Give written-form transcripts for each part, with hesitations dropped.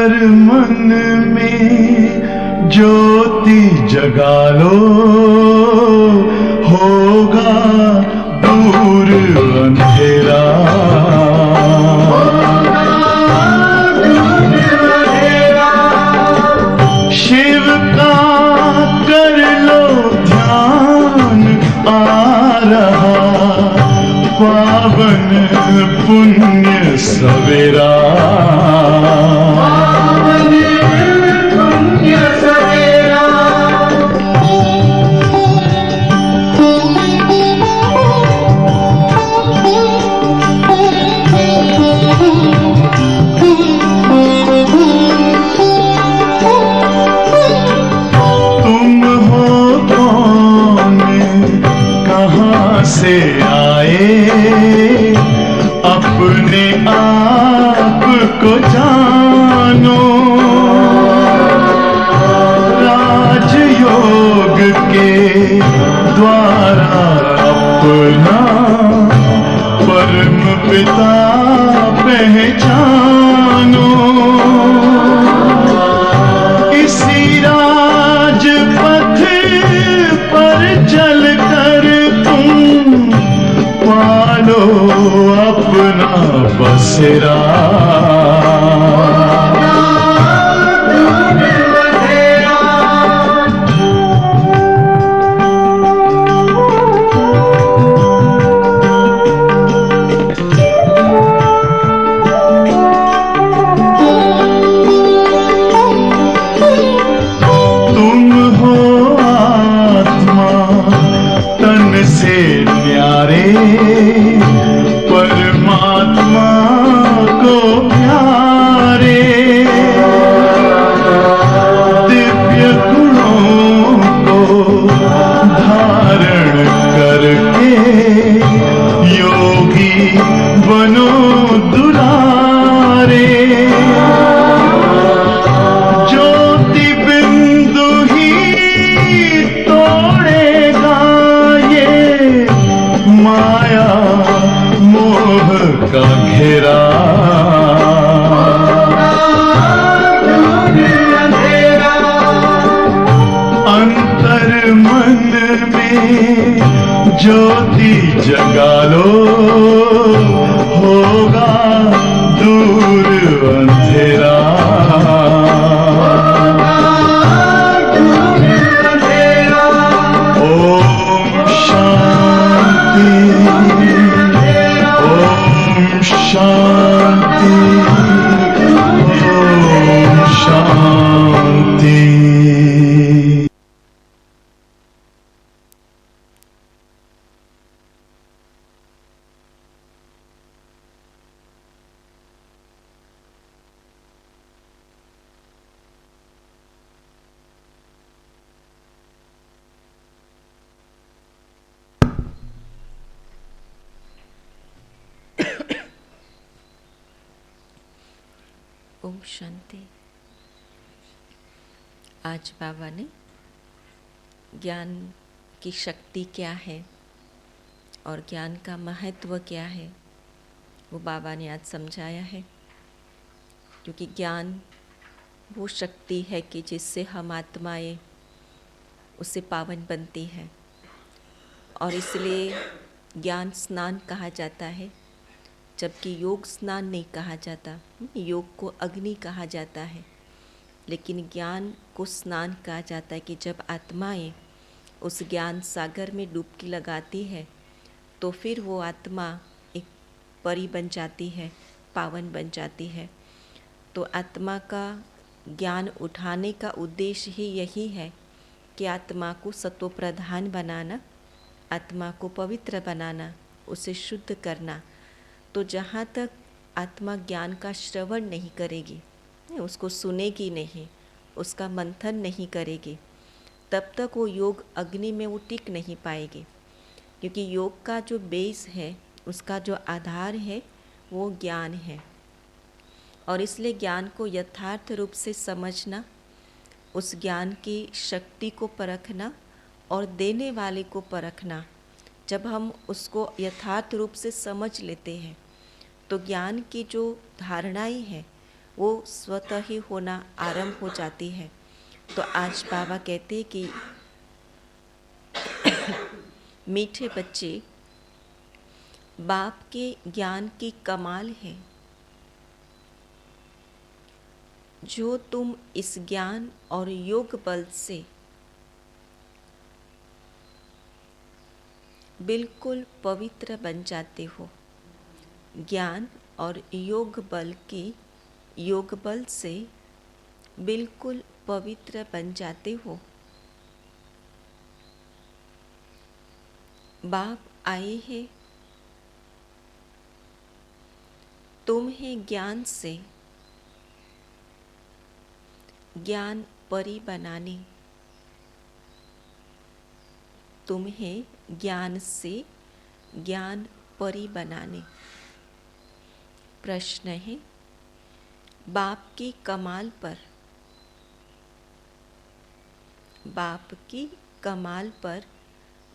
अंतर मन में ज्योति जगा लो, होगा दूर अंधेरा। शिव का कर लो ध्यान, आ रहा पावन पुण्य सवेरा। तुम हो कौन, कहाँ से आए, अपने आप को जानो। राजयोग के द्वारा अपना परम पिता पहचानो। इसी राजपथ पर चलकर तुम पालो अपना बसेरा। तुम हो आत्मा तन से न्यारे, परमात्मा को प्यारे। दिव्य गुणों को धारण करके योगी बनो दुलारे। ज्योति बिंदु ही तोड़ेगा ये माया मोह का घेरा। अंतर मन में ज्योति जगा लो, होगा दूर अंधेरा। ओम शांति, ओम शांति, ओम शांति। ओम शांति। आज बाबा ने ज्ञान की शक्ति क्या है और ज्ञान का महत्व क्या है वो बाबा ने आज समझाया है। क्योंकि ज्ञान वो शक्ति है कि जिससे हम आत्माएं उससे पावन बनती है, और इसलिए ज्ञान स्नान कहा जाता है, जबकि योग स्नान नहीं कहा जाता। योग को अग्नि कहा जाता है, लेकिन ज्ञान को स्नान कहा जाता है कि जब आत्माएं उस ज्ञान सागर में डुबकी लगाती है तो फिर वो आत्मा एक परी बन जाती है, पावन बन जाती है। तो आत्मा का ज्ञान उठाने का उद्देश्य ही यही है कि आत्मा को सत्व प्रधान बनाना, आत्मा को पवित्र बनाना, उसे शुद्ध करना। तो जहाँ तक आत्मा ज्ञान का श्रवण नहीं करेगी, उसको सुनेगी नहीं, उसका मंथन नहीं करेगी, तब तक वो योग अग्नि में वो टिक नहीं पाएगी। क्योंकि योग का जो बेस है, उसका जो आधार है वो ज्ञान है। और इसलिए ज्ञान को यथार्थ रूप से समझना, उस ज्ञान की शक्ति को परखना और देने वाले को परखना, जब हम उसको यथार्थ रूप से समझ लेते हैं तो ज्ञान की जो धारणाएं हैं वो स्वतः ही होना आरंभ हो जाती है। तो आज बाबा कहते हैं कि मीठे बच्चे, बाप के ज्ञान की कमाल है जो तुम इस ज्ञान और योग बल से बिल्कुल पवित्र बन जाते हो। ज्ञान और योग बल से बिल्कुल पवित्र बन जाते हो। बाप आए हैं तुम्हें ज्ञान से ज्ञान परी बनाने, तुम्हें ज्ञान से ज्ञान परी बनाने। प्रश्न है, बाप की कमाल पर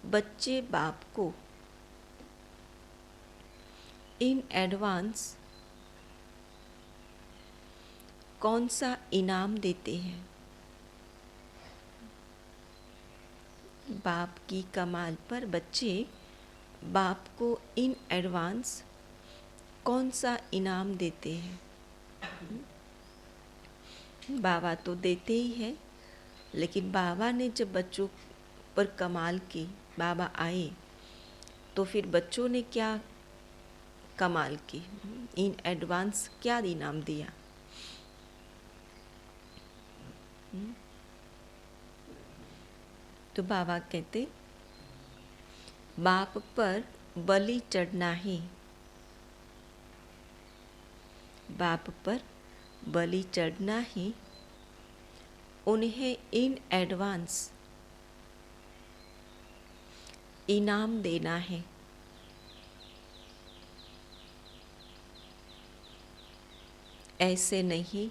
बच्चे बाप को इन एडवांस कौन सा इनाम देते हैं? बाप की कमाल पर बच्चे बाप को इन एडवांस कौन सा इनाम देते हैं? बाबा तो देते ही हैं, लेकिन बाबा ने जब बच्चों पर कमाल की, बाबा आए तो फिर बच्चों ने क्या कमाल की, इन एडवांस क्या इनाम दिया? तो बाबा कहते, बाप पर बलि चढ़ना ही, बाप पर बलि चढ़ना ही उन्हें इन एडवांस इनाम देना है। ऐसे नहीं,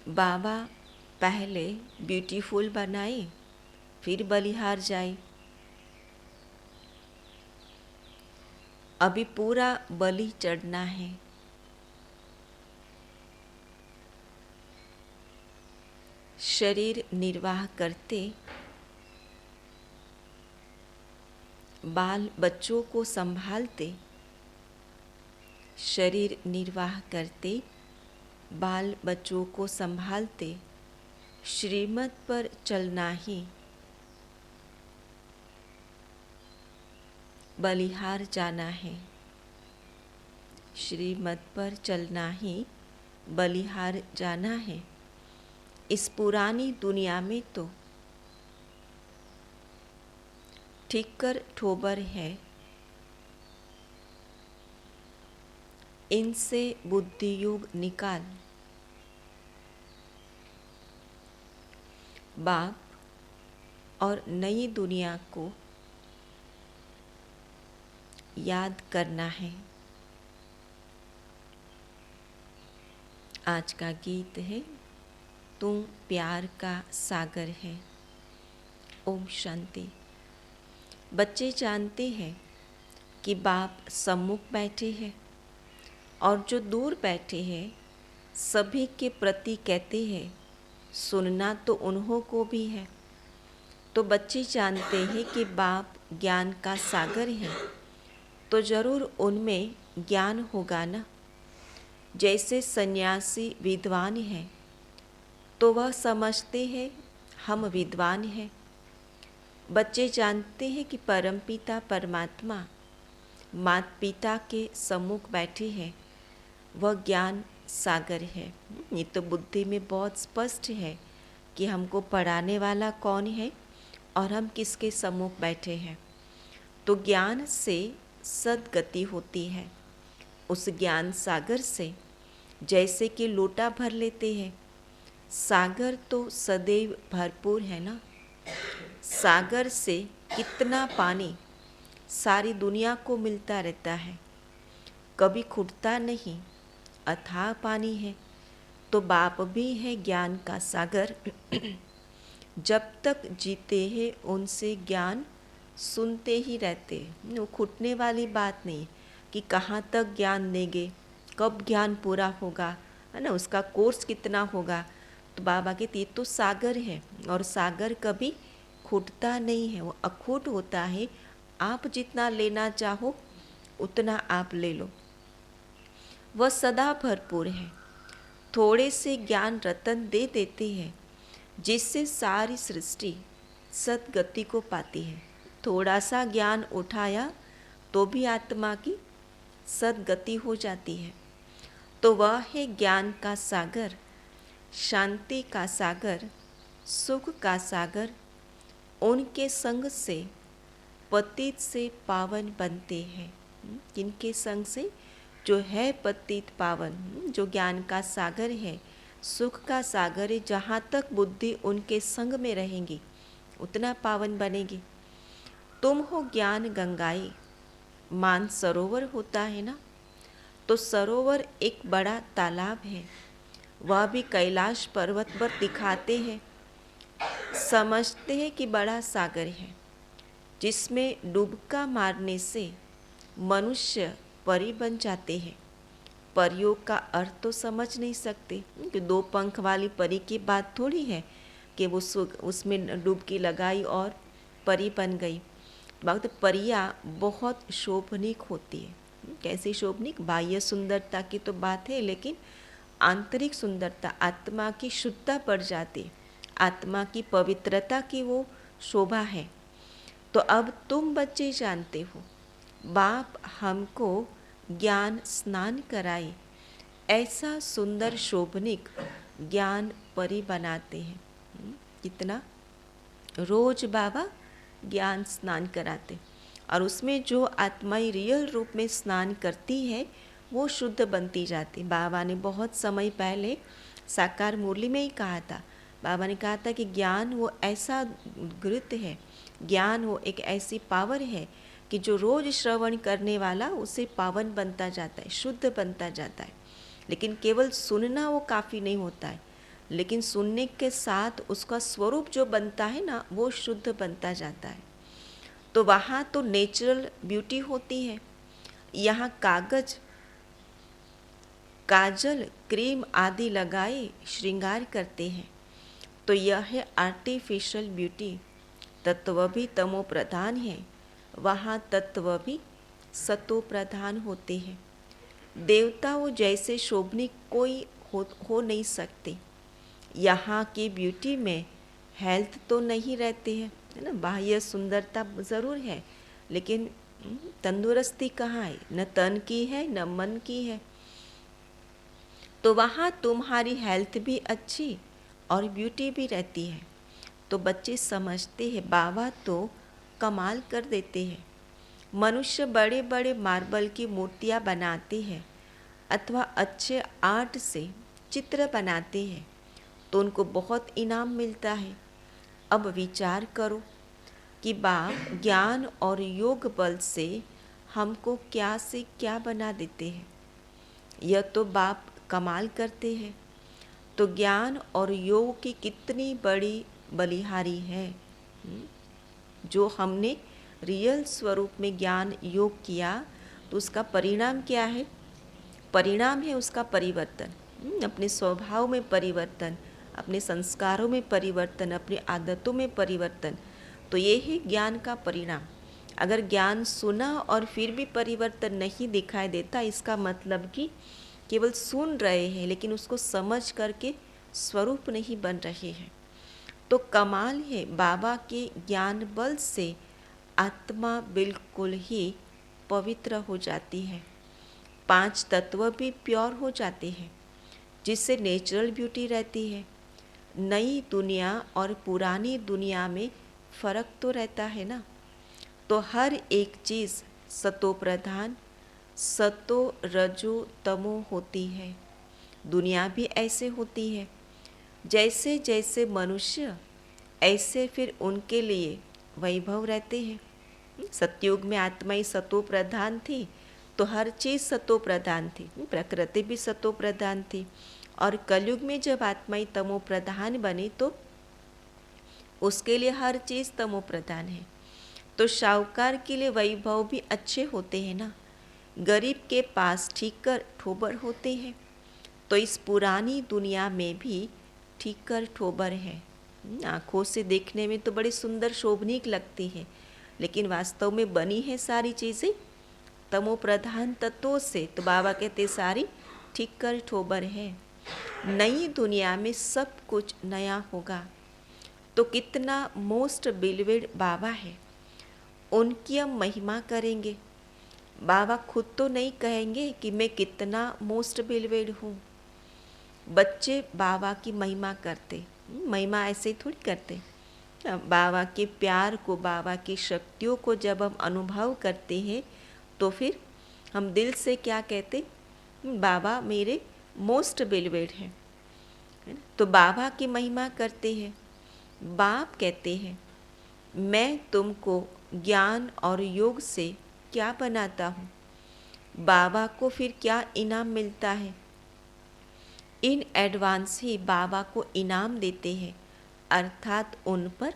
बाबा पहले ब्यूटीफुल बनाए फिर बलिहार जाए। अभी पूरा बलि चढ़ना है। शरीर निर्वाह करते, बाल बच्चों को संभालते, शरीर निर्वाह करते, बाल बच्चों को संभालते, श्रीमत पर चलना ही बलिहार जाना है। श्रीमत पर चलना ही बलिहार जाना है। इस पुरानी दुनिया में तो ठिक्कर ठोबर है, इनसे बुद्धि योग निकाल। बाप और नई दुनिया को याद करना है। आज का गीत है, तू प्यार का सागर है। ओम शांति। बच्चे जानते हैं कि बाप सम्मुख बैठे हैं और जो दूर बैठे हैं सभी के प्रति कहते हैं, सुनना तो उन्हों को भी है। तो बच्चे जानते हैं कि बाप ज्ञान का सागर है, तो जरूर उनमें ज्ञान होगा ना। जैसे सन्यासी विद्वान है तो वह समझते हैं हम विद्वान हैं। बच्चे जानते हैं कि परमपिता परमात्मा माता पिता के सम्मुख बैठे हैं, वह ज्ञान सागर है। ये तो बुद्धि में बहुत स्पष्ट है कि हमको पढ़ाने वाला कौन है और हम किसके सम्मुख बैठे हैं। तो ज्ञान से सद्गति होती है। उस ज्ञान सागर से जैसे कि लोटा भर लेते हैं, सागर तो सदैव भरपूर है ना। सागर से कितना पानी सारी दुनिया को मिलता रहता है, कभी खुटता नहीं, अथाह पानी है। तो बाप भी है ज्ञान का सागर। जब तक जीते हैं उनसे ज्ञान सुनते ही रहते। वो खुटने वाली बात नहीं कि कहाँ तक ज्ञान देंगे, कब ज्ञान पूरा होगा, है ना, उसका कोर्स कितना होगा। तो बाबा कहते ये तो सागर है, और सागर कभी खूटता नहीं है, वो अखूट होता है। आप जितना लेना चाहो उतना आप ले लो, वह सदा भरपूर है। थोड़े से ज्ञान रतन दे देते हैं, जिससे सारी सृष्टि सदगति को पाती है। थोड़ा सा ज्ञान उठाया तो भी आत्मा की सदगति हो जाती है। तो वह है ज्ञान का सागर, शांति का सागर, सुख का सागर। उनके संग से पतित से पावन बनते हैं। किनके संग से? जो है पतित पावन, जो ज्ञान का सागर है, सुख का सागर है। जहाँ तक बुद्धि उनके संग में रहेंगी उतना पावन बनेगी। तुम हो ज्ञान गंगाई, मान सरोवर होता है ना, तो सरोवर एक बड़ा तालाब है, वह भी कैलाश पर्वत पर दिखाते हैं। समझते हैं कि बड़ा सागर है, जिसमें डुबका मारने से मनुष्य परी बन जाते हैं। परियों का अर्थ तो समझ नहीं सकते कि 2 पंख वाली परी की बात थोड़ी है कि वो उसमें डुबकी लगाई और परी बन गई। वक्त परियां बहुत शोभनीक होती है। कैसी शोभनीक? बाह्य सुंदरता की तो बात है, लेकिन आंतरिक सुंदरता, आत्मा की शुद्धता बढ़ जाती, आत्मा की पवित्रता की वो शोभा है। तो अब तुम बच्चे जानते हो, बाप हमको ज्ञान स्नान कराए, ऐसा सुंदर शोभनिक ज्ञान परी बनाते हैं। कितना रोज बाबा ज्ञान स्नान कराते, और उसमें जो आत्माई रियल रूप में स्नान करती है वो शुद्ध बनती जाती। बाबा ने बहुत समय पहले साकार मुरली में ही कहा था, बाबा ने कहा था कि ज्ञान वो ऐसा घृत है, ज्ञान वो एक ऐसी पावर है कि जो रोज श्रवण करने वाला उसे पावन बनता जाता है, शुद्ध बनता जाता है। लेकिन केवल सुनना वो काफ़ी नहीं होता है, लेकिन सुनने के साथ उसका स्वरूप जो बनता है ना, वो शुद्ध बनता जाता है। तो वहाँ तो नेचुरल ब्यूटी होती है, यहाँ कागज, काजल, क्रीम आदि लगाए श्रृंगार करते हैं। तो यह है आर्टिफिशियल ब्यूटी। तत्व भी तमो प्रधान है, वहाँ तत्व भी सतो प्रधान होते हैं। देवता वो जैसे शोभनीक कोई हो नहीं सकते। यहाँ की ब्यूटी में हेल्थ तो नहीं रहती है ना, बाह्य सुंदरता ज़रूर है, लेकिन तंदुरुस्ती कहाँ है? न तन की है न मन की है। तो वहाँ तुम्हारी हेल्थ भी अच्छी और ब्यूटी भी रहती है। तो बच्चे समझते हैं बाबा तो कमाल कर देते हैं। मनुष्य बड़े बड़े मार्बल की मूर्तियाँ बनाते हैं अथवा अच्छे आर्ट से चित्र बनाते हैं, तो उनको बहुत इनाम मिलता है। अब विचार करो कि बाप ज्ञान और योग बल से हमको क्या से क्या बना देते हैं। यह तो बाप कमाल करते हैं। तो ज्ञान और योग की कितनी बड़ी बलिहारी है। जो हमने रियल स्वरूप में ज्ञान योग किया, तो उसका परिणाम क्या है? परिणाम है उसका परिवर्तन, अपने स्वभाव में परिवर्तन, अपने संस्कारों में परिवर्तन, अपनी आदतों में परिवर्तन। तो ये है ज्ञान का परिणाम। अगर ज्ञान सुना और फिर भी परिवर्तन नहीं दिखाई देता, इसका मतलब कि केवल सुन रहे हैं लेकिन उसको समझ करके स्वरूप नहीं बन रहे हैं। तो कमाल है, बाबा के ज्ञान बल से आत्मा बिल्कुल ही पवित्र हो जाती है। 5 तत्व भी प्योर हो जाते हैं, जिससे नेचुरल ब्यूटी रहती है। नई दुनिया और पुरानी दुनिया में फ़र्क तो रहता है ना। तो हर एक चीज़ सतो प्रधान, सतो रजो तमो होती है। दुनिया भी ऐसे होती है। जैसे जैसे मनुष्य, ऐसे फिर उनके लिए वैभव रहते हैं। सतयुग में आत्मा ही सतो प्रधान थी, तो हर चीज़ सतो प्रधान थी, प्रकृति भी सतो प्रधान थी। और कलयुग में जब आत्मा ही तमो प्रधान बनी, तो उसके लिए हर चीज़ तमो प्रधान है। तो शाहूकार के लिए वैभव भी अच्छे होते हैं ना, गरीब के पास ठीकर ठोबर होते हैं, तो इस पुरानी दुनिया में भी ठीकर ठोबर है। आँखों से देखने में तो बड़ी सुंदर शोभनीक लगती है, लेकिन वास्तव में बनी है सारी चीज़ें तमो प्रधान तत्वों से। तो बाबा कहते सारी ठीकर ठोबर है। नई दुनिया में सब कुछ नया होगा। तो कितना मोस्ट बिलीवेड बाबा है, उनकी हम महिमा करेंगे। बाबा खुद तो नहीं कहेंगे कि मैं कितना मोस्ट बिलीवेड हूँ। बच्चे बाबा की महिमा करते, महिमा ऐसे ही थोड़ी करते। बाबा के प्यार को, बाबा की शक्तियों को जब हम अनुभव करते हैं तो फिर हम दिल से क्या कहते, बाबा मेरे मोस्ट बिलीवेड हैं। तो बाबा की महिमा करते हैं। बाप कहते हैं मैं तुमको ज्ञान और योग से क्या बनाता हूँ। बाबा को फिर क्या इनाम मिलता है, इन एडवांस ही बाबा को इनाम देते हैं, अर्थात उन पर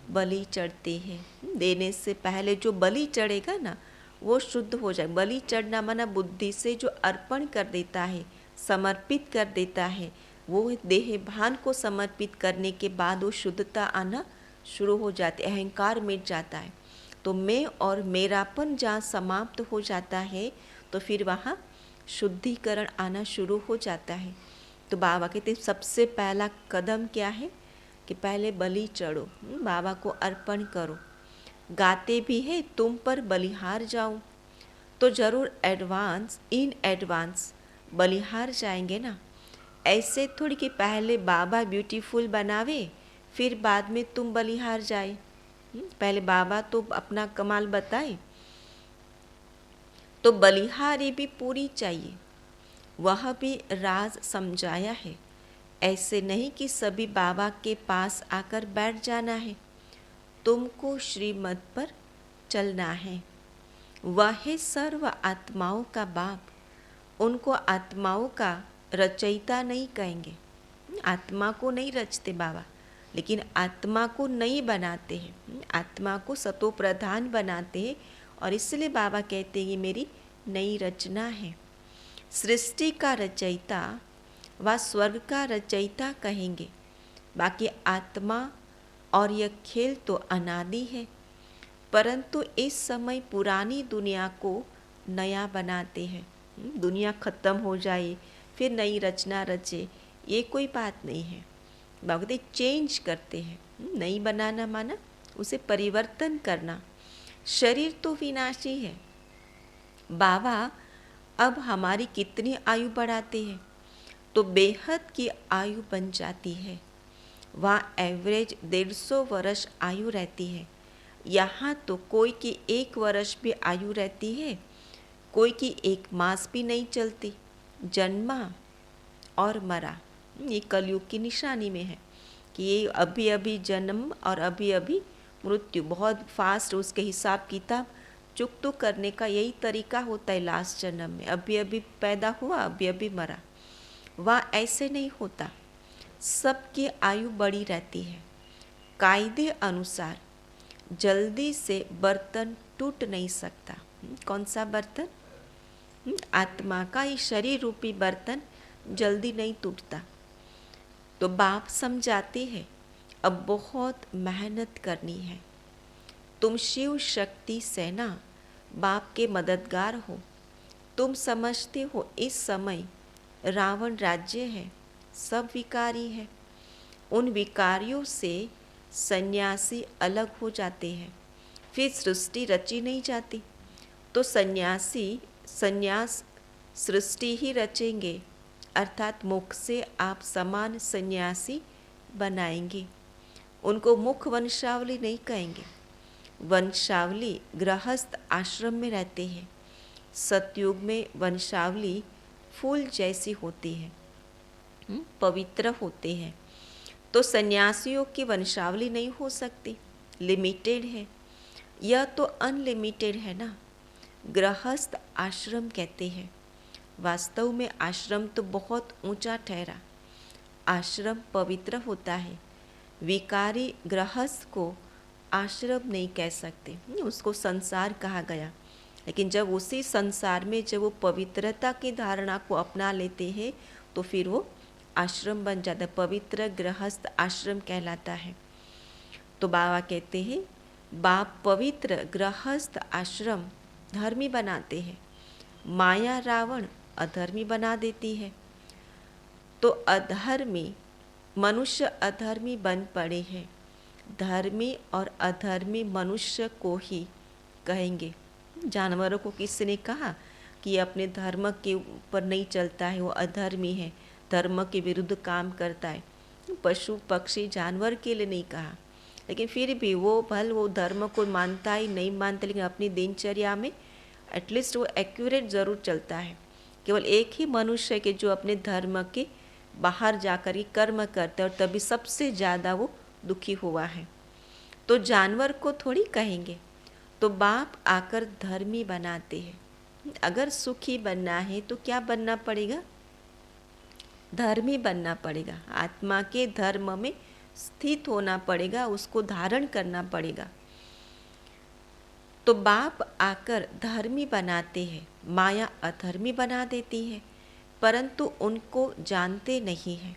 बलि चढ़ते हैं। देने से पहले जो बलि चढ़ेगा ना वो शुद्ध हो जाए। बलि चढ़ना माना बुद्धि से जो अर्पण कर देता है, समर्पित कर देता है, वो देह भान को समर्पित करने के बाद वो शुद्धता आना शुरू हो जाती है, अहंकार मिट जाता है। तो मैं और मेरापन जहाँ समाप्त हो जाता है तो फिर वहाँ शुद्धिकरण आना शुरू हो जाता है। तो बाबा कहते सबसे पहला कदम क्या है कि पहले बलि चढ़ो, बाबा को अर्पण करो। गाते भी है तुम पर बलिहार जाऊं, तो जरूर एडवांस इन एडवांस बलिहार जाएंगे ना। ऐसे थोड़ी कि पहले बाबा ब्यूटीफुल बनावे फिर बाद में तुम बलिहार जाए। पहले बाबा तो अपना कमाल बताए, तो बलिहारी भी पूरी चाहिए। वह भी राज समझाया है। ऐसे नहीं कि सभी बाबा के पास आकर बैठ जाना है, तुमको श्रीमत पर चलना है। वह है सर्व आत्माओं का बाप। उनको आत्माओं का रचयिता नहीं कहेंगे। आत्मा को नहीं रचते बाबा, लेकिन आत्मा को नहीं बनाते हैं, आत्मा को सतो प्रधान बनाते हैं। और इसलिए बाबा कहते हैं ये मेरी नई रचना है। सृष्टि का रचयिता व स्वर्ग का रचयिता कहेंगे। बाकी आत्मा और यह खेल तो अनादि है, परंतु इस समय पुरानी दुनिया को नया बनाते हैं। दुनिया खत्म हो जाए फिर नई रचना रचे, ये कोई बात नहीं है। बाबा चेंज करते हैं। नई बनाना माना उसे परिवर्तन करना। शरीर तो विनाशी है। बाबा अब हमारी कितनी आयु बढ़ाते हैं तो बेहद की आयु बन जाती है। वहाँ एवरेज 150 वर्ष आयु रहती है। यहाँ तो कोई की 1 वर्ष भी आयु रहती है, कोई की 1 मास भी नहीं चलती। जन्मा और मरा, ये कलयुग की निशानी में है कि ये अभी अभी जन्म और अभी अभी मृत्यु, बहुत फास्ट उसके हिसाब किताब चुकतू करने का यही तरीका होता है। लास्ट जन्म में अभी अभी पैदा हुआ, अभी अभी मरा। वहाँ ऐसे नहीं होता, सबकी आयु बढ़ी रहती है। कायदे अनुसार जल्दी से बर्तन टूट नहीं सकता। कौन सा बर्तन? आत्मा का ये शरीर रूपी बर्तन जल्दी नहीं टूटता। तो बाप समझाते हैं अब बहुत मेहनत करनी है। तुम शिव शक्ति सेना बाप के मददगार हो। तुम समझते हो इस समय रावण राज्य है, सब विकारी है। उन विकारियों से सन्यासी अलग हो जाते हैं, फिर सृष्टि रची नहीं जाती। तो सन्यास सृष्टि ही रचेंगे, अर्थात मुख से आप समान सन्यासी बनाएंगे। उनको मुख वंशावली नहीं कहेंगे। वंशावली गृहस्थ आश्रम में रहते हैं। सतयुग में वंशावली फूल जैसी होती है, पवित्र होते हैं। तो सन्यासियों की वंशावली नहीं हो सकती, लिमिटेड है। यह तो अनलिमिटेड है ना। गृहस्थ आश्रम कहते हैं। वास्तव में आश्रम तो बहुत ऊंचा ठहरा। आश्रम पवित्र होता है। विकारी गृहस्थ को आश्रम नहीं कह सकते, उसको संसार कहा गया। लेकिन जब उसी संसार में जब वो पवित्रता की धारणा को अपना लेते हैं तो फिर वो आश्रम बन जाता है, पवित्र गृहस्थ आश्रम कहलाता है। तो बाबा कहते हैं बाप पवित्र गृहस्थ आश्रम धर्मी बनाते हैं, माया रावण अधर्मी बना देती है। तो अधर्मी मनुष्य अधर्मी बन पड़े हैं, धर्मी और अधर्मी मनुष्य को ही कहेंगे। जानवरों को किसी ने कहा कि अपने धर्म के ऊपर नहीं चलता है, वो अधर्मी है, धर्म के विरुद्ध काम करता है। पशु पक्षी जानवर के लिए नहीं कहा, लेकिन फिर भी वो धर्म को मानता ही नहीं मानता, लेकिन अपनी दिनचर्या में एटलीस्ट वो एक्यूरेट ज़रूर चलता है। केवल एक ही मनुष्य है कि जो अपने धर्म के बाहर जाकर के कर्म करता है और तभी सबसे ज़्यादा वो दुखी हुआ है। तो जानवर को थोड़ी कहेंगे। तो बाप आकर धर्मी बनाते हैं। अगर सुखी बनना है तो क्या बनना पड़ेगा? धर्मी बनना पड़ेगा, आत्मा के धर्म में स्थित होना पड़ेगा, उसको धारण करना पड़ेगा। तो बाप आकर धर्मी बनाते हैं, माया अधर्मी बना देती है, परंतु उनको जानते नहीं हैं।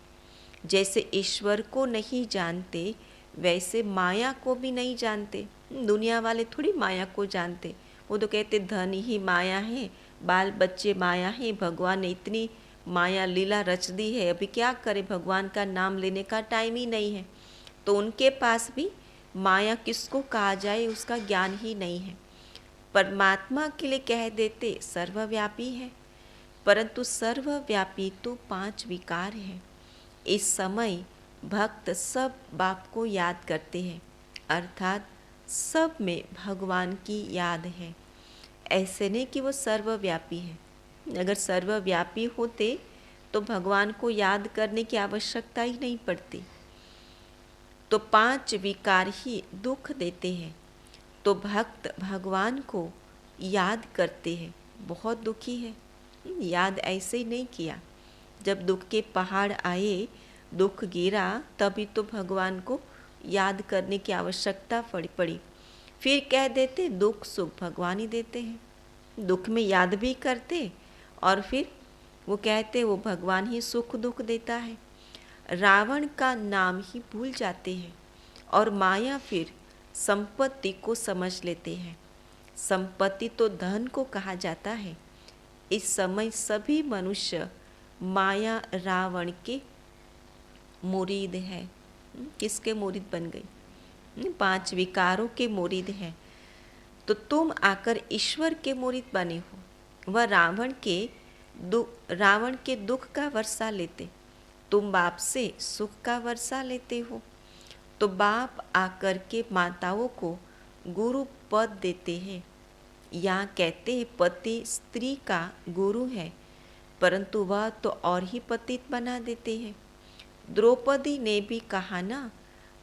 जैसे ईश्वर को नहीं जानते वैसे माया को भी नहीं जानते। दुनिया वाले थोड़ी माया को जानते, वो तो कहते धन ही माया है, बाल बच्चे माया है, भगवान ने इतनी माया लीला रच दी है, अभी क्या करे, भगवान का नाम लेने का टाइम ही नहीं है। तो उनके पास भी माया किसको कहा जाए उसका ज्ञान ही नहीं है। परमात्मा के लिए कह देते सर्वव्यापी है, परंतु सर्वव्यापी तो 5 विकार है। इस समय भक्त सब बाप को याद करते हैं, अर्थात सब में भगवान की याद है। ऐसे नहीं कि वो सर्वव्यापी है। अगर सर्वव्यापी होते तो भगवान को याद करने की आवश्यकता ही नहीं पड़ती। तो 5 विकार ही दुख देते हैं। तो भक्त भगवान को याद करते हैं, बहुत दुखी है, याद ऐसे ही नहीं किया। जब दुख के पहाड़ आए, दुख गिरा, तभी तो भगवान को याद करने की आवश्यकता पड़ी। फिर कह देते दुख सुख भगवान ही देते हैं। दुख में याद भी करते और फिर वो कहते वो भगवान ही सुख दुख देता है। रावण का नाम ही भूल जाते हैं और माया फिर संपत्ति को समझ लेते हैं। संपत्ति तो धन को कहा जाता है। इस समय सभी मनुष्य माया रावण के मुरीद है। किसके मुरीद बन गई? 5 विकारों के मुरीद हैं। तो तुम आकर ईश्वर के मुरीद बने हो। वह रावण के दुख का वर्षा लेते, तुम बाप से सुख का वर्षा लेते हो। तो बाप आकर के माताओं को गुरु पद देते हैं। यहाँ कहते हैं पति स्त्री का गुरु है, परंतु वह तो और ही पतित बना देते हैं। द्रौपदी ने भी कहा ना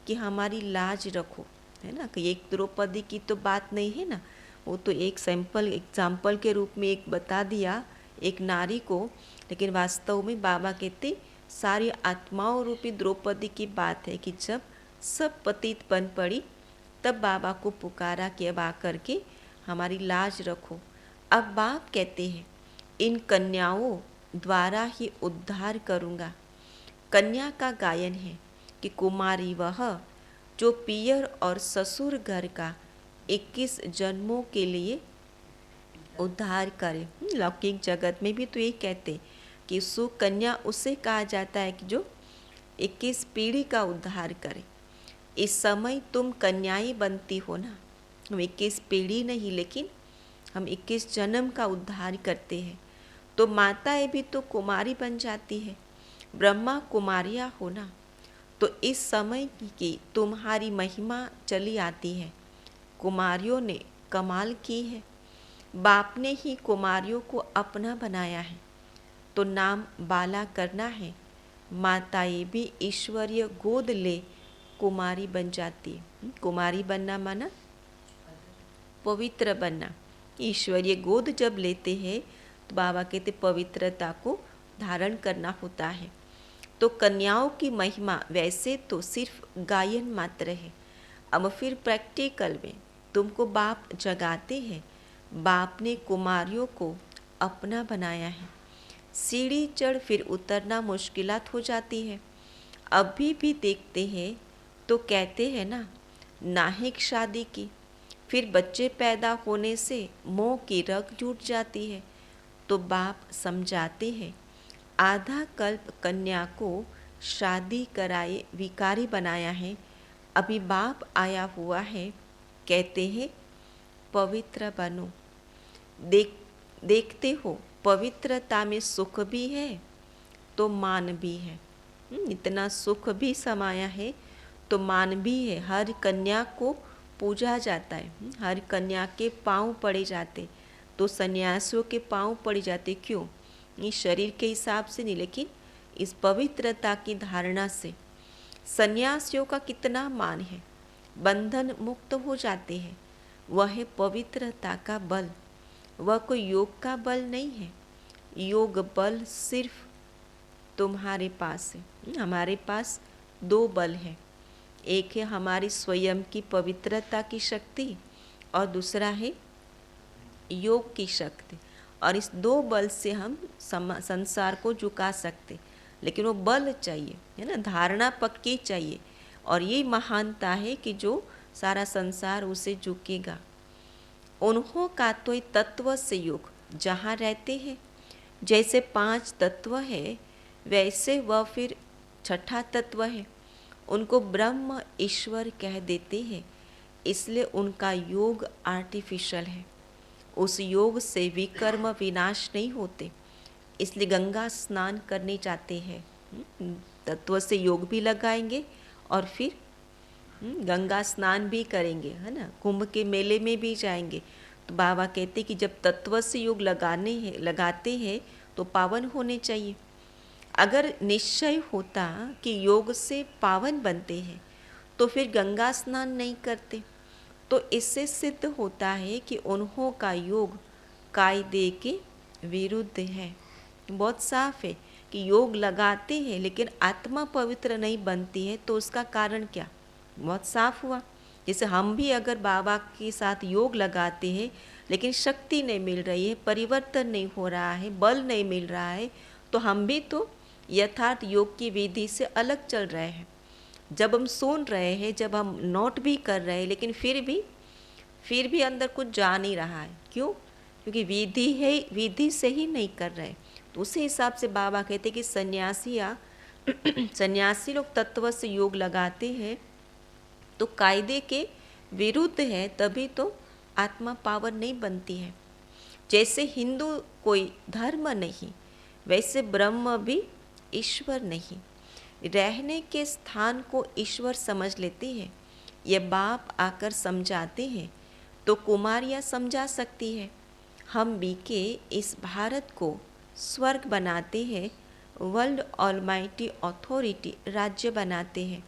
कि हमारी लाज रखो, है ना, कि एक द्रौपदी की तो बात नहीं है ना, वो तो एक एग्जाम्पल के रूप में एक बता दिया एक नारी को, लेकिन वास्तव में बाबा कहते सारी आत्माओं रूपी द्रौपदी की बात है कि जब सब पतित बन पड़ी तब बाबा को पुकारा कि अब आकर के हमारी लाज रखो। अब बाप कहते हैं इन कन्याओं द्वारा ही उद्धार करूँगा। कन्या का गायन है कि कुमारी वह जो पियर और ससुर घर का 21 जन्मों के लिए उद्धार करे। लौकिक जगत में भी तो ये कहते कि सुकन्या उसे कहा जाता है कि जो 21 पीढ़ी का उद्धार करे। इस समय तुम कन्याएं बनती हो ना, हम 21 पीढ़ी नहीं लेकिन हम 21 जन्म का उद्धार करते हैं। तो माताएं भी तो कुमारी बन जाती है, ब्रह्मा कुमारियाँ होना। तो इस समय की तुम्हारी महिमा चली आती है। कुमारियों ने कमाल की है, बाप ने ही कुमारियों को अपना बनाया है। तो नाम बाला करना है, माताएं भी ईश्वरीय गोद ले कुमारी बन जाती है। कुमारी बनना माना पवित्र बनना। ईश्वरीय गोद जब लेते हैं तो बाबा कहते पवित्रता को धारण करना होता है। तो कन्याओं की महिमा वैसे तो सिर्फ गायन मात्र है। अब फिर प्रैक्टिकल में तुमको बाप जगाते हैं बाप ने कुमारियों को अपना बनाया है। सीढ़ी चढ़ फिर उतरना मुश्किलात हो जाती है। अभी भी देखते हैं तो कहते हैं ना, नाहिक शादी की, फिर बच्चे पैदा होने से मोह की रग जुट जाती है। तो बाप समझाते हैं, आधा कल्प कन्या को शादी कराए विकारी बनाया है, अभी बाप आया हुआ है, कहते हैं पवित्र बनो। देखते हो पवित्रता में सुख भी है तो मान भी है। इतना सुख भी समाया है तो मान भी है। हर कन्या को पूजा जाता है, हर कन्या के पांव पड़े जाते, तो सन्यासियों के पांव पड़े जाते। क्यों? इस शरीर के हिसाब से नहीं, लेकिन इस पवित्रता की धारणा से। सन्यासियों का कितना मान है, बंधन मुक्त हो जाते हैं। वह है पवित्रता का बल, वह कोई योग का बल नहीं है। योग बल सिर्फ तुम्हारे पास है। हमारे पास दो बल है, एक है हमारी स्वयं की पवित्रता की शक्ति और दूसरा है योग की शक्ति। और इस दो बल से हम संसार को झुका सकते, लेकिन वो बल चाहिए, है ना, धारणा पक्की चाहिए। और ये महानता है कि जो सारा संसार उसे झुकेगा। उन्हों का तो तत्व से योग जहाँ रहते हैं, जैसे 5 तत्व है वैसे वह फिर छठा तत्व है। उनको ब्रह्म ईश्वर कह देते हैं, इसलिए उनका योग आर्टिफिशियल है। उस योग से विकर्म विनाश नहीं होते, इसलिए गंगा स्नान करने जाते हैं। तत्व से योग भी लगाएंगे और फिर गंगा स्नान भी करेंगे, है ना, कुंभ के मेले में भी जाएंगे। तो बाबा कहते कि जब तत्व से योग लगाते हैं तो पावन होने चाहिए। अगर निश्चय होता कि योग से पावन बनते हैं तो फिर गंगा स्नान नहीं करते। तो इससे सिद्ध होता है कि उन्हों का योग कायदे के विरुद्ध है। बहुत साफ है कि योग लगाते हैं लेकिन आत्मा पवित्र नहीं बनती है, तो उसका कारण क्या? बहुत साफ हुआ। जैसे हम भी अगर बाबा के साथ योग लगाते हैं लेकिन शक्ति नहीं मिल रही है, परिवर्तन नहीं हो रहा है, बल नहीं मिल रहा है, तो हम भी तो यथार्थ योग की विधि से अलग चल रहे हैं। जब हम सुन रहे हैं, जब हम नोट भी कर रहे हैं, लेकिन फिर भी अंदर कुछ जा नहीं रहा है। क्यों? क्योंकि विधि है, विधि से ही नहीं कर रहे। तो उसी हिसाब से बाबा कहते कि सन्यासी लोग तत्व से योग लगाते हैं तो कायदे के विरुद्ध है, तभी तो आत्मा पावन नहीं बनती है। जैसे हिंदू कोई धर्म नहीं, वैसे ब्रह्म भी ईश्वर नहीं। रहने के स्थान को ईश्वर समझ लेते हैं। ये बाप आकर समझाते हैं तो कुमारियाँ समझा सकती है। हम भी के इस भारत को स्वर्ग बनाते हैं, वर्ल्ड ऑलमाइटी अथॉरिटी राज्य बनाते हैं।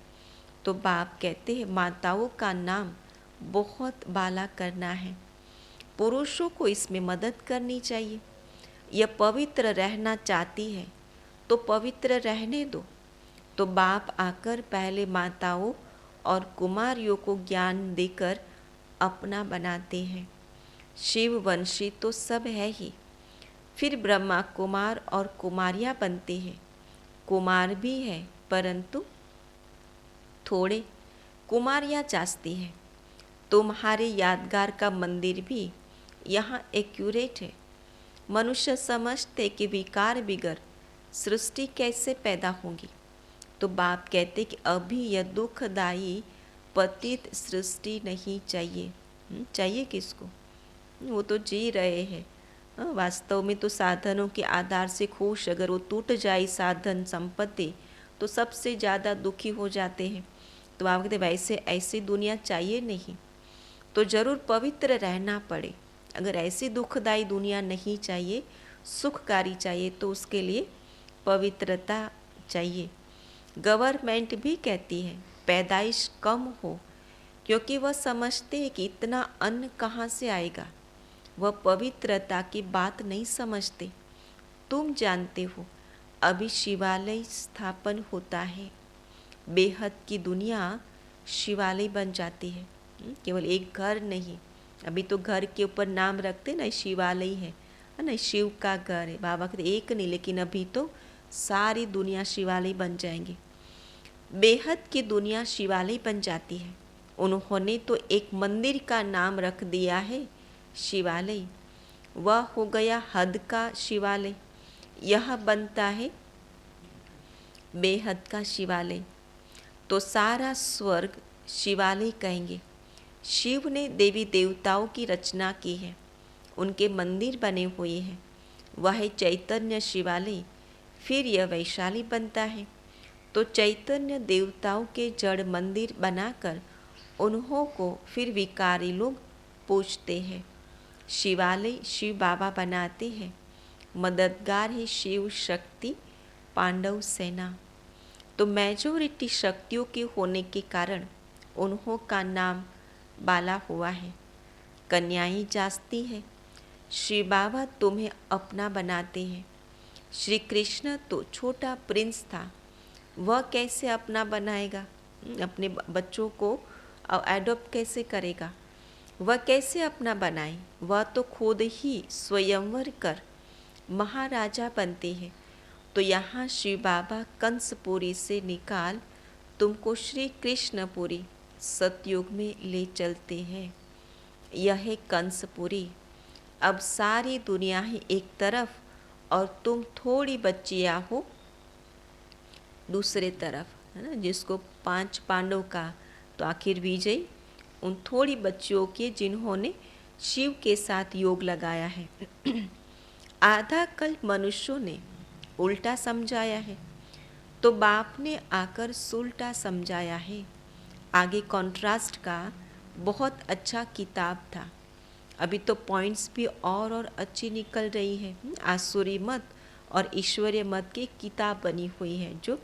तो बाप कहते हैं माताओं का नाम बहुत बाला करना है, पुरुषों को इसमें मदद करनी चाहिए। यह पवित्र रहना चाहती है तो पवित्र रहने दो। तो बाप आकर पहले माताओं और कुमारियों को ज्ञान देकर अपना बनाते हैं। शिव वंशी तो सब है ही, फिर ब्रह्मा कुमार और कुमारियाँ बनते हैं। कुमार भी है परंतु थोड़े, कुमारियाँ जास्ती हैं। तुम्हारे यादगार का मंदिर भी यहाँ एक्यूरेट है। मनुष्य समझते कि विकार बिगर सृष्टि कैसे पैदा होगी। तो बाप कहते कि अभी यह दुखदायी पतित सृष्टि नहीं चाहिए। चाहिए किसको? वो तो जी रहे हैं। वास्तव में तो साधनों के आधार से खुश, अगर वो टूट जाए साधन संपत्ति तो सबसे ज़्यादा दुखी हो जाते हैं। तो आप कहते वैसे ऐसी दुनिया चाहिए नहीं, तो ज़रूर पवित्र रहना पड़े। अगर ऐसी दुखदायी दुनिया नहीं चाहिए, सुखकारी चाहिए, तो उसके लिए पवित्रता चाहिए। गवर्नमेंट भी कहती है पैदाइश कम हो, क्योंकि वह समझते हैं कि इतना अन्न कहाँ से आएगा। वह पवित्रता की बात नहीं समझते। तुम जानते हो अभी शिवालय स्थापन होता है, बेहद की दुनिया शिवालय बन जाती है। केवल एक घर नहीं, अभी तो घर के ऊपर नाम रखते ना, शिवालय है ना, शिव का घर है। बाबा कहते एक नहीं, लेकिन अभी तो सारी दुनिया शिवालय बन जाएंगे। बेहद की दुनिया शिवालय बन जाती है। उन्होंने तो एक मंदिर का नाम रख दिया है शिवालय, वह हो गया हद का शिवालय। यह बनता है बेहद का शिवालय। तो सारा स्वर्ग शिवालय कहेंगे। शिव ने देवी देवताओं की रचना की है, उनके मंदिर बने हुए हैं, वह है चैतन्य शिवालय। फिर यह वैशाली बनता है। तो चैतन्य देवताओं के जड़ मंदिर बनाकर उन्हों को फिर विकारी लोग पूजते हैं। शिवालय शिव बाबा बनाते हैं, मददगार है शिव शक्ति पांडव सेना। तो मेजोरिटी शक्तियों के होने के कारण उन्हों का नाम बाला हुआ है। कन्याएं जास्ती है। श्री बाबा तुम्हें अपना बनाते हैं। श्री कृष्ण तो छोटा प्रिंस था, वह कैसे अपना बनाएगा? अपने बच्चों को एडॉप्ट कैसे करेगा? वह कैसे अपना बनाए? वह तो खुद ही स्वयंवर कर महाराजा बनते हैं। तो यहाँ श्री बाबा कंसपुरी से निकाल तुमको श्री कृष्णपुरी सतयुग में ले चलते हैं। यह है कंसपुरी। अब सारी दुनिया है एक तरफ और तुम थोड़ी बच्चियाँ हो दूसरे तरफ, है ना। जिसको 5 पांडव का तो आखिर विजय उन थोड़ी बच्चियों के जिन्होंने शिव के साथ योग लगाया है। आधा कल्प मनुष्यों ने उल्टा समझाया है, तो बाप ने आकर सुलटा समझाया है। आगे कॉन्ट्रास्ट का बहुत अच्छा किताब था। अभी तो पॉइंट्स भी और अच्छी निकल रही है। आसुरी मत और ईश्वरीय मत की किताब बनी हुई है, जो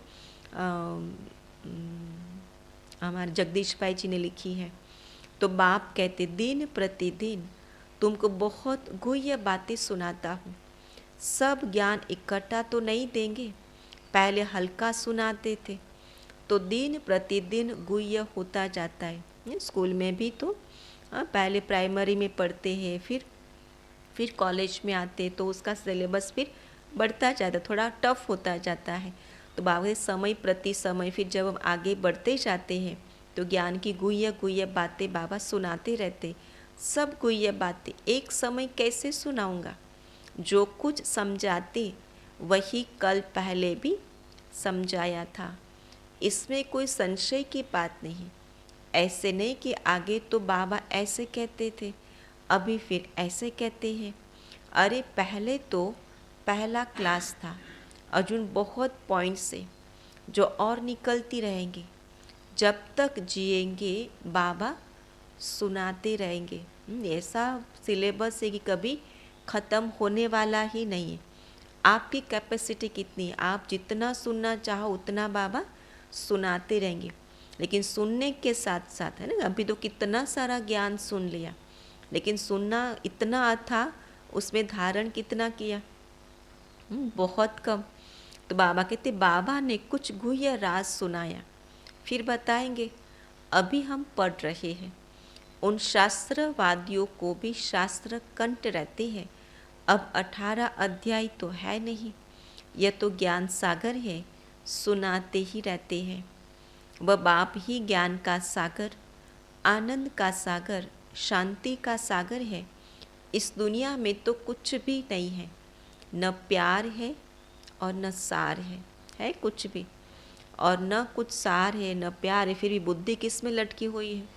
हमारे जगदीश भाई जी ने लिखी है। तो बाप कहते दिन प्रतिदिन तुमको बहुत गुह्य बातें सुनाता हूँ। सब ज्ञान इकट्ठा तो नहीं देंगे, पहले हल्का सुनाते थे, तो दिन प्रतिदिन गुह्य होता जाता है। स्कूल में भी तो पहले प्राइमरी में पढ़ते हैं, फिर कॉलेज में आते तो उसका सिलेबस फिर बढ़ता जाता, थोड़ा टफ होता जाता है। तो बाबा समय प्रति समय फिर जब हम आगे बढ़ते जाते हैं तो ज्ञान की गुह्य बातें बाबा सुनाते रहते। सब गुह्य बातें एक समय कैसे सुनाऊंगा? जो कुछ समझाते वही कल पहले भी समझाया था, इसमें कोई संशय की बात नहीं। ऐसे नहीं कि आगे तो बाबा ऐसे कहते थे, अभी फिर ऐसे कहते हैं। अरे पहले तो पहला क्लास था, अर्जुन बहुत पॉइंट्स से जो और निकलती रहेंगे। जब तक जिएंगे बाबा सुनाते रहेंगे। ऐसा सिलेबस है कि कभी ख़त्म होने वाला ही नहीं है। आपकी कैपेसिटी कितनी है, आप जितना सुनना चाहो उतना बाबा सुनाते रहेंगे। लेकिन सुनने के साथ साथ, है ना, अभी तो कितना सारा ज्ञान सुन लिया, लेकिन सुनना इतना था, उसमें धारण कितना किया? बहुत कम। तो बाबा कहते बाबा ने कुछ गुह्य राज सुनाया, फिर बताएंगे। अभी हम पढ़ रहे हैं। उन शास्त्रवादियों को भी शास्त्र कंठ रहते हैं। अब 18 अध्याय तो है नहीं, यह तो ज्ञान सागर है, सुनाते ही रहते हैं। वह बाप ही ज्ञान का सागर, आनंद का सागर, शांति का सागर है। इस दुनिया में तो कुछ भी नहीं है, न प्यार है और न सार है कुछ भी, और न कुछ सार है न प्यार है। फिर भी बुद्धि किस में लटकी हुई है?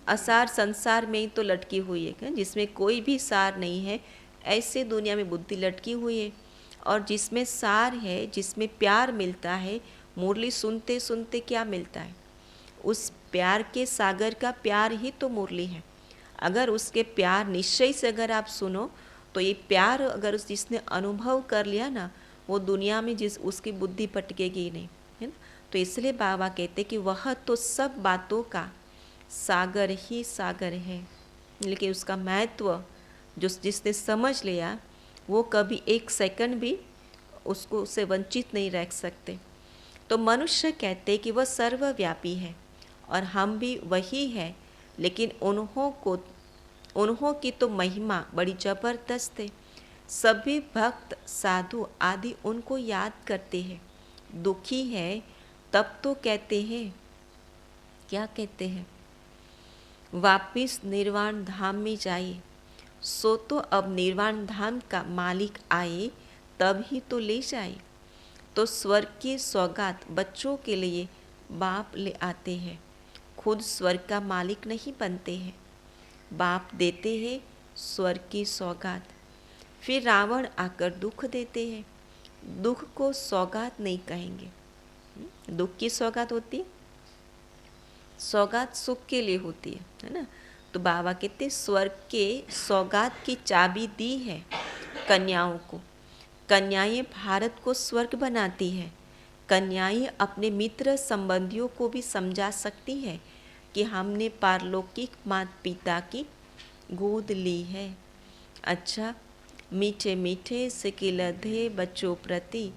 असार संसार में ही तो लटकी हुई है, जिसमें कोई भी सार नहीं है, ऐसे दुनिया में बुद्धि लटकी हुई है। और जिसमें सार है, जिसमें प्यार मिलता है, मुरली सुनते सुनते क्या मिलता है? उस प्यार के सागर का प्यार ही तो मुरली है। अगर उसके प्यार निश्चय से अगर आप सुनो तो ये प्यार अगर जिसने अनुभव कर लिया ना, वो दुनिया में जिस उसकी बुद्धि भटकेगी ही नहीं, है ना। तो इसलिए बाबा कहते कि वह तो सब बातों का सागर ही सागर है, लेकिन उसका महत्व जिसने समझ लिया वो कभी एक सेकंड भी उसको उससे वंचित नहीं रह सकते। तो मनुष्य कहते कि वह सर्वव्यापी है और हम भी वही है, लेकिन उन्हों को उन्हों की तो महिमा बड़ी जबरदस्त है। सभी भक्त साधु आदि उनको याद करते हैं। दुखी है तब तो कहते हैं, क्या कहते हैं, वापिस निर्वाण धाम में जाइए। सो तो अब निर्वाण धाम का मालिक आए तब ही तो ले जाए। तो स्वर्ग की सौगात बच्चों के लिए बाप ले आते हैं, खुद स्वर्ग का मालिक नहीं बनते हैं। बाप देते हैं स्वर्ग की सौगात, फिर रावण आकर दुख देते हैं। दुख को सौगात नहीं कहेंगे। दुख की सौगात होती है, सौगात सुख के लिए होती है ना। तो बाबा कहते स्वर्ग के सौगात की चाबी दी है कन्याओं को। कन्याएं भारत को स्वर्ग बनाती है। कन्याएं अपने मित्र संबंधियों को भी समझा सकती है कि हमने पारलौकिक माता पिता की गोद ली है। अच्छा, मीठे मीठे सिकिलधे बच्चों प्रति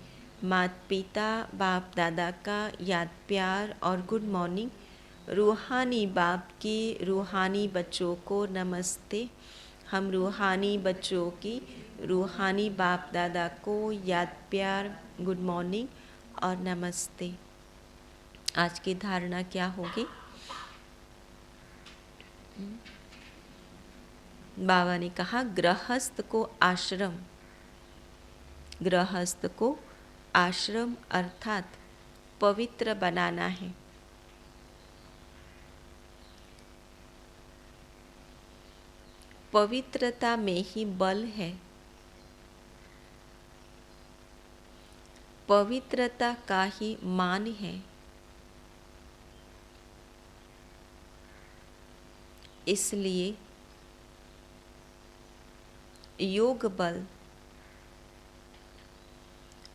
माता पिता बाप दादा का याद प्यार और गुड मॉर्निंग। रूहानी बाप की रूहानी बच्चों को नमस्ते। हम रूहानी बच्चों की रूहानी बाप दादा को याद प्यार, गुड मॉर्निंग और नमस्ते। आज की धारणा क्या होगी? बाबा ने कहा गृहस्थ को आश्रम, गृहस्थ को आश्रम अर्थात पवित्र बनाना है। पवित्रता में ही बल है। पवित्रता का ही मान है। इसलिए योग बल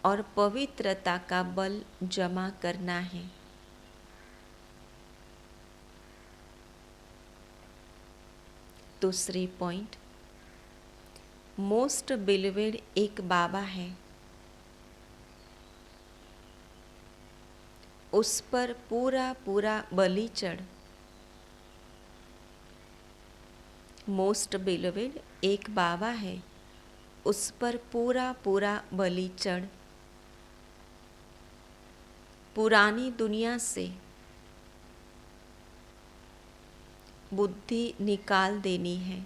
और पवित्रता का बल जमा करना है। दूसरी पॉइंट, मोस्ट बिलीवेड एक बाबा है, उस पर पूरा पूरा बलि चढ़। मोस्ट बिलीवेड एक बाबा है, उस पर पूरा पूरा बलि चढ़। पुरानी दुनिया से बुद्धि निकाल देनी है।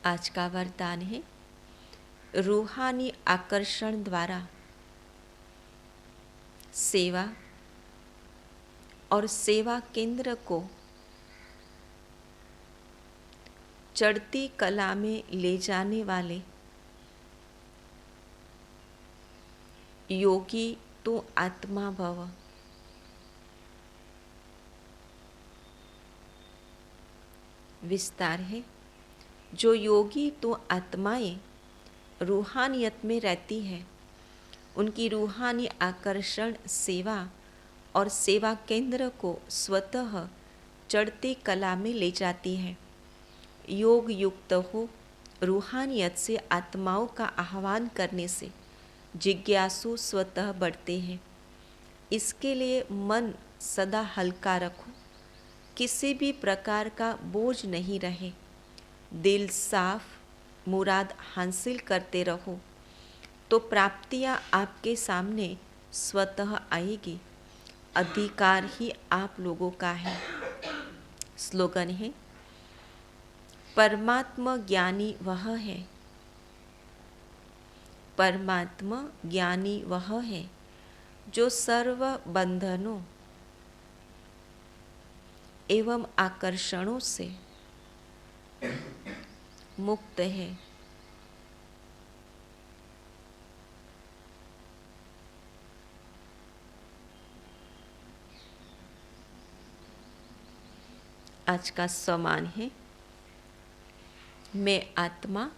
आज का वरदान है रूहानी आकर्षण द्वारा सेवा और सेवा केंद्र को चढ़ती कला में ले जाने वाले योगी तो आत्मा भव। विस्तार है, जो योगी तो आत्माएं रूहानियत में रहती है, उनकी रूहानी आकर्षण सेवा और सेवा केंद्र को स्वतः चढ़ती कला में ले जाती है। योग युक्त हो रूहानियत से आत्माओं का आह्वान करने से जिज्ञासु स्वतः बढ़ते हैं। इसके लिए मन सदा हल्का रखो, किसी भी प्रकार का बोझ नहीं रहे। दिल साफ, मुराद हासिल करते रहो तो प्राप्तियां आपके सामने स्वतः आएगी। अधिकार ही आप लोगों का है। स्लोगन है, परमात्मा ज्ञानी वह है, परमात्मा ज्ञानी वह है जो सर्व बंधनों एवं आकर्षणों से मुक्त है। आज का सम्मान है, मैं आत्मा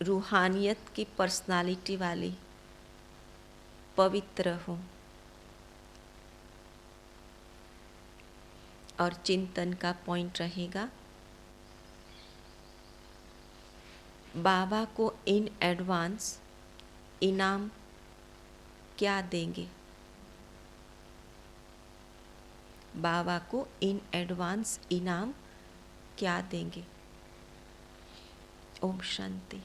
रूहानियत की पर्सनालिटी वाली पवित्र हूँ। और चिंतन का पॉइंट रहेगा, बाबा को इन एडवांस इनाम क्या देंगे? बाबा को इन एडवांस इनाम क्या देंगे? ओम शांति।